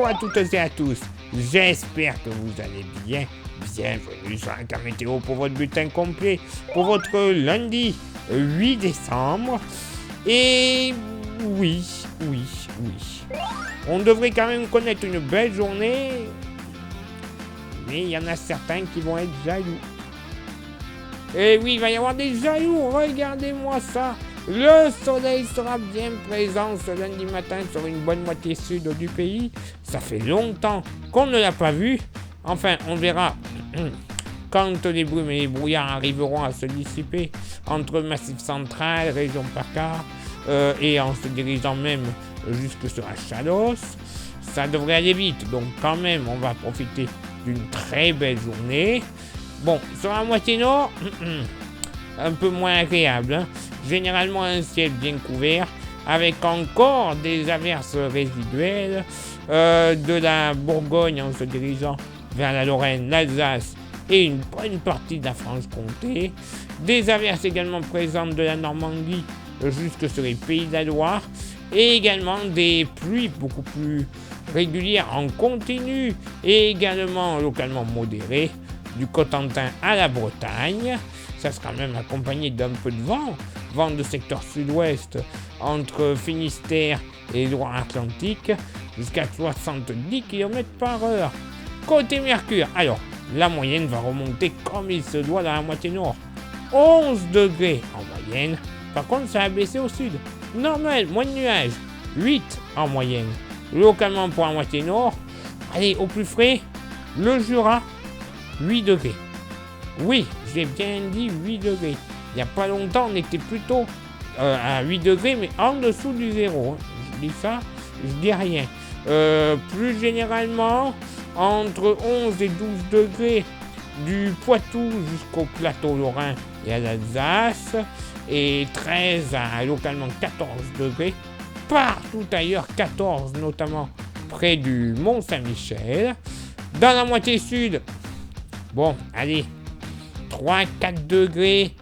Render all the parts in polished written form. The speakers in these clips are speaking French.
Bonjour à toutes et à tous, j'espère que vous allez bien. Bienvenue sur la carte météo pour votre bulletin complet pour votre lundi 8 décembre. Et oui, on devrait quand même connaître une belle journée, mais il y en a certains qui vont être jaloux. Et oui, il va y avoir des jaloux, regardez-moi ça. Le soleil sera bien présent ce lundi matin sur une bonne moitié sud du pays. Ça fait longtemps qu'on ne l'a pas vu. Enfin, on verra quand les brumes et les brouillards arriveront à se dissiper entre le Massif central, région PACA, et en se dirigeant même jusque sur la Chalosse. Ça devrait aller vite, donc quand même, on va profiter d'une très belle journée. Bon, sur la moitié nord, un peu moins agréable, hein. Généralement un ciel bien couvert, avec encore des averses résiduelles, de la Bourgogne en se dirigeant vers la Lorraine, l'Alsace et une bonne partie de la Franche-Comté. Des averses également présentes de la Normandie jusque sur les Pays de la Loire, et également des pluies beaucoup plus régulières en continu, et également localement modérées, du Cotentin à la Bretagne. Ça sera même accompagné d'un peu de vent de secteur sud-ouest entre Finistère et Loire-Atlantique, jusqu'à 70 km/h. Côté Mercure, alors, la moyenne va remonter comme il se doit dans la moitié nord. 11 degrés en moyenne, par contre ça a baissé au sud. Normal, moins de nuages, 8 en moyenne. Localement pour la moitié nord, allez, au plus frais, le Jura, 8 degrés. Oui, j'ai bien dit 8 degrés. Il n'y a pas longtemps, on était plutôt à 8 degrés, mais en dessous du zéro. Je dis ça, je dis rien. Plus généralement, entre 11 et 12 degrés du Poitou jusqu'au plateau lorrain et à l'Alsace, et 13 à localement 14 degrés. Partout ailleurs, 14 notamment près du Mont-Saint-Michel. Dans la moitié sud, bon, allez, 3-4 degrés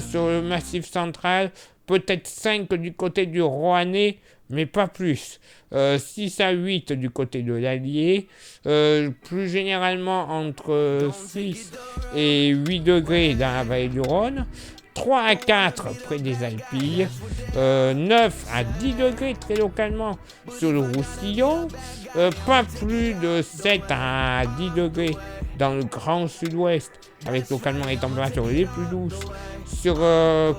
sur le Massif central, peut-être 5 du côté du Roannais, mais pas plus. 6 à 8 du côté de l'Allier, plus généralement entre 6 et 8 degrés dans la vallée du Rhône, 3 à 4 près des Alpilles, 9 à 10 degrés très localement sur le Roussillon, pas plus de 7 à 10 degrés dans le grand sud-ouest, avec localement les températures les plus douces, sur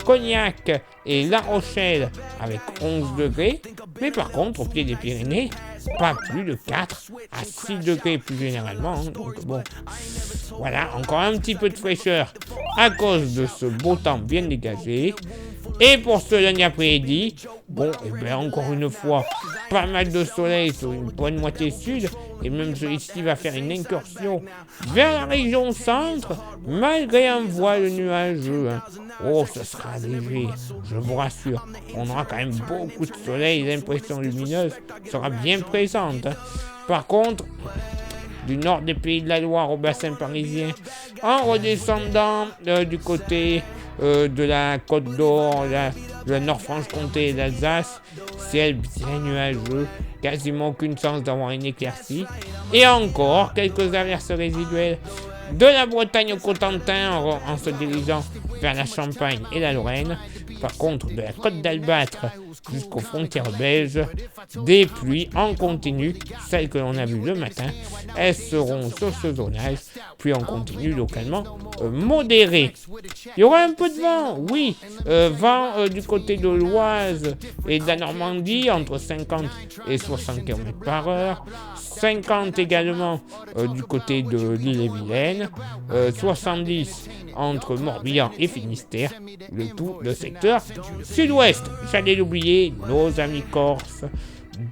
Cognac et La Rochelle avec 11 degrés, mais par contre au pied des Pyrénées, pas plus de 4 à 6 degrés plus généralement, hein. Donc bon, voilà, encore un petit peu de fraîcheur à cause de ce beau temps bien dégagé. Et pour ce lundi après-midi, bon, et bien encore une fois, pas mal de soleil sur une bonne moitié sud, et même celui-ci va faire une incursion vers la région centre, malgré un voile nuageux, hein. Oh, ce sera léger, je vous rassure. On aura quand même beaucoup de soleil, l'impression lumineuse sera bien présente, hein. Par contre, du nord des Pays de la Loire au bassin parisien, en redescendant du côté de la Côte d'Or, de la Nord-Franche-Comté et d'Alsace, ciel bien nuageux, quasiment aucune chance d'avoir une éclaircie, et encore quelques averses résiduelles de la Bretagne au Cotentin en se dirigeant vers la Champagne et la Lorraine. Par contre, de la Côte d'Albâtre jusqu'aux frontières belges, des pluies en continu, celles que l'on a vues le matin, elles seront sur ce zonage, puis en continu localement modéré. Il y aura un peu de vent, oui, vent du côté de l'Oise et de la Normandie, entre 50 et 60 km/h, 50 également du côté de l'Ille-et-Vilaine, 70 entre Morbihan et Finistère, le tout le secteur sud-ouest. J'allais l'oublier, nos amis corses,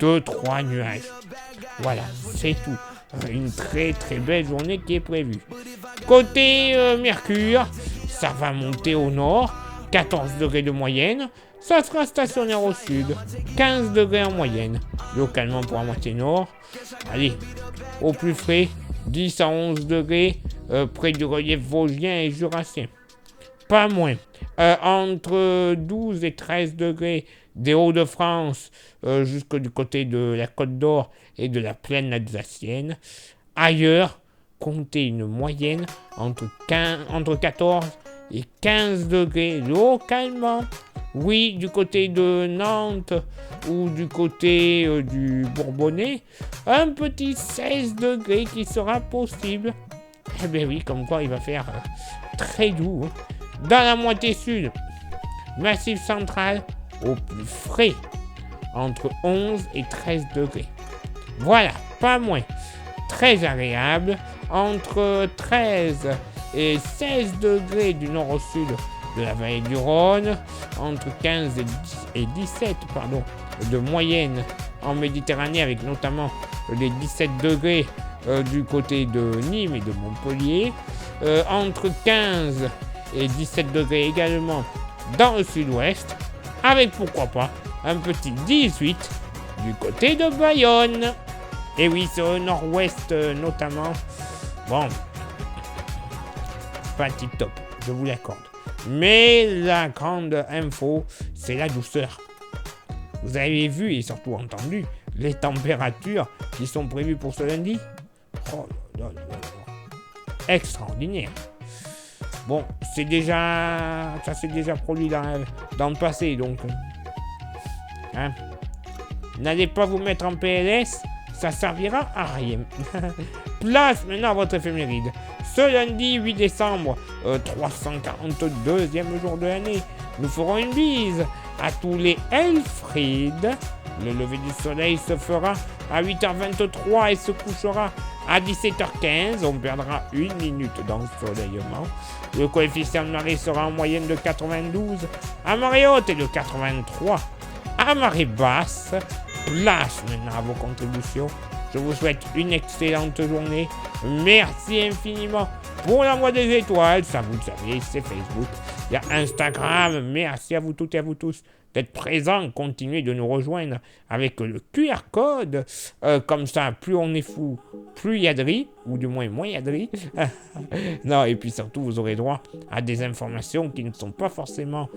2-3 nuages. Voilà, c'est tout. Une très très belle journée qui est prévue. Côté Mercure, ça va monter au nord, 14 degrés de moyenne. Ça sera stationnaire au sud, 15 degrés en moyenne, localement pour la moitié nord. Allez, au plus frais, 10 à 11 degrés près du relief vosgien et jurassien. Pas moins. entre 12 et 13 degrés des Hauts-de-France jusqu'au du côté de la Côte d'Or et de la plaine alsacienne. Ailleurs, comptez une moyenne entre 14 et 15 degrés localement. Oui, du côté de Nantes ou du côté du Bourbonnais, un petit 16 degrés qui sera possible. Eh bien oui, comme quoi il va faire très doux. Dans la moitié sud, Massif central, au plus frais, entre 11 et 13 degrés. Voilà, pas moins. Très agréable, entre 13 et 16 degrés du nord au sud de la vallée du Rhône, entre 15 et 17 de moyenne en Méditerranée, avec notamment les 17 degrés du côté de Nîmes et de Montpellier, entre 15 et 17 degrés également dans le sud-ouest, avec pourquoi pas un petit 18 du côté de Bayonne. Et oui, sur le nord-ouest notamment, bon, pas tip-top, je vous l'accorde. Mais la grande info, c'est la douceur. Vous avez vu et surtout entendu les températures qui sont prévues pour ce lundi. Oh là là là là. Extraordinaire. Bon, ça s'est déjà produit dans le passé, donc hein. N'allez pas vous mettre en PLS, ça servira à rien. Place maintenant à votre éphéméride. Ce lundi 8 décembre, 342e jour de l'année, nous ferons une bise à tous les Elfried. Le lever du soleil se fera à 8h23 et se couchera à 17h15. On perdra 1 minute d'ensoleillement. Le coefficient de marée sera en moyenne de 92 à marée haute et de 83 à marée basse. Place maintenant à vos contributions. Je vous souhaite une excellente journée. Merci infiniment pour l'envoi des étoiles. Ça, vous le savez, c'est Facebook. Il y a Instagram. Merci à vous toutes et à vous tous d'être présents. Continuez de nous rejoindre avec le QR code. Comme ça, plus on est fou, plus il y a de riz. Ou du moins, moins il y a de riz. Non, et puis surtout, vous aurez droit à des informations qui ne sont pas forcément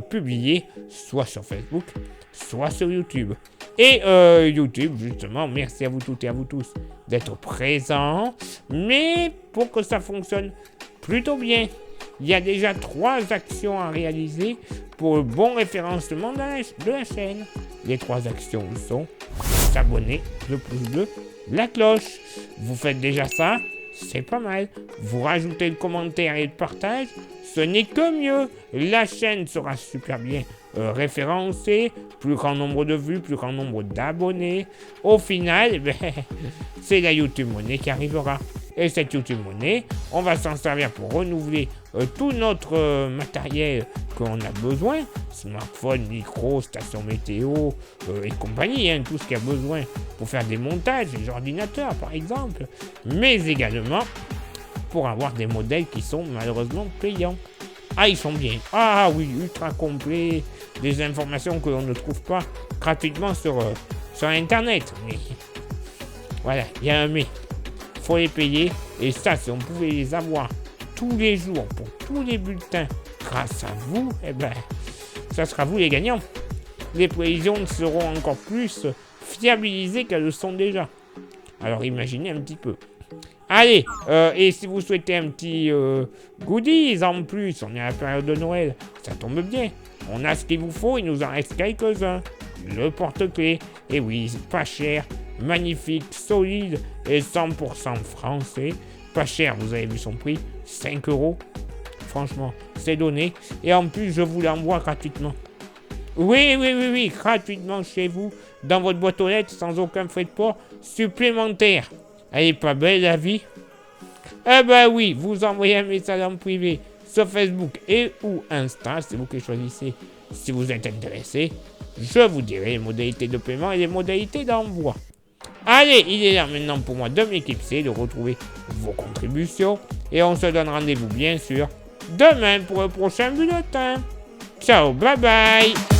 publiées, soit sur Facebook, soit sur YouTube. Et YouTube, justement, merci à vous toutes et à vous tous d'être présents. Mais pour que ça fonctionne plutôt bien, il y a déjà 3 actions à réaliser pour le bon référencement de la chaîne. Les 3 actions sont s'abonner, le pouce bleu, la cloche. Vous faites déjà ça, c'est pas mal. Vous rajoutez le commentaire et le partage, ce n'est que mieux. La chaîne sera super bien référencée, plus grand nombre de vues, plus grand nombre d'abonnés. Au final, c'est la YouTube Money qui arrivera. Et cette YouTube Money, on va s'en servir pour renouveler tout notre matériel qu'on a besoin. Smartphone, micro, station météo et compagnie, hein, tout ce qu'il y a besoin pour faire des montages, les ordinateurs par exemple. Mais également pour avoir des modèles qui sont malheureusement payants. Ah, ils sont bien. Ah oui, ultra complets. Des informations que l'on ne trouve pas gratuitement sur Internet. Mais voilà, il y a un mais. Faut les payer. Et ça, si on pouvait les avoir tous les jours pour tous les bulletins grâce à vous, eh ben, ça sera vous les gagnants. Les prévisions seront encore plus fiabilisées qu'elles le sont déjà. Alors imaginez un petit peu. Allez, et si vous souhaitez un petit goodies en plus, on est à la période de Noël, ça tombe bien. On a ce qu'il vous faut, il nous en reste quelques-uns. Le porte-clés, et oui, pas cher, magnifique, solide et 100% français. Pas cher, vous avez vu son prix, 5 €. Franchement, c'est donné. Et en plus, je vous l'envoie gratuitement. Oui, gratuitement chez vous, dans votre boîte aux lettres, sans aucun frais de port supplémentaire. Elle est pas belle la vie? Eh ben oui, vous envoyez un message en privé sur Facebook et ou Insta, c'est vous qui choisissez si vous êtes intéressé. Je vous dirai les modalités de paiement et les modalités d'envoi. Allez, il est là maintenant pour moi de m'éclipser, de retrouver vos contributions. Et on se donne rendez-vous bien sûr demain pour le prochain bulletin. Ciao, bye bye.